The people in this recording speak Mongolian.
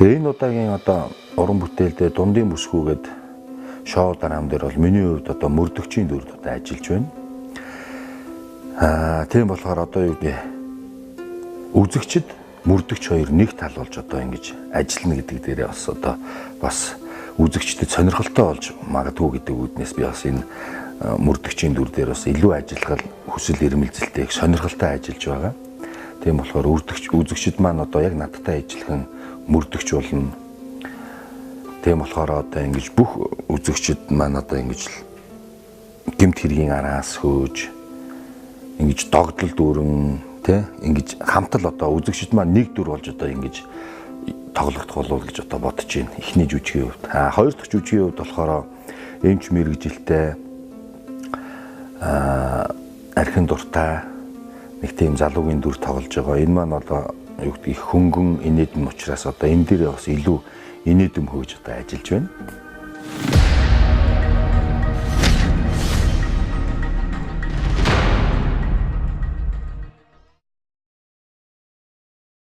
Тэгээ энэ удаагийн одоо уран бүтээлдээ дундын бүсгүйгээд шоу дараам дээр бол миний хувьд одоо мөрдөгчийн дүрд одоо ажиллаж байна. Тийм болохоор одоо юу гэдэг үзэгчд мөрдөгч хоёр нэг тал болж одоо ингэж ажиллана гэдэг дээрээ бас одоо бас үзэгчдэд сонирхолтой болж магадгүй гэдэг үүднээс би бас энэ мөрдөгчийн дүр дээр бас илүү ажиллах хүсэл эрмэлзэлтэй их сонирхолтой ажиллаж байгаа. Тийм болохоор үзэгчд маань одоо яг надтай ажиллахан мөрдөгч болно. Тийм болохоор одоо ингэж бүх үзэгчд маань одоо ингэж гэмт хэргийн араас хөөж ингэж догдол дүүрэн тэ ингэж хамтал одоо үзэгчд маань нэг дүр болж одоо ингэж тоглогдох болов гэж одоо бодож байна. Эхний жүжигийн хувьд. Хоёр дахь жүжигийн хувьд болохоор эмч мэрэгжилтэй архин дуртай нэг тийм залуугийн дүр тоглож байгаа. Энэ маань одоо юу гэдэг их хөнгөн инээдэн учраас одоо энэ дээр бас илүү инээдэм хөөж одоо ажиллаж байна.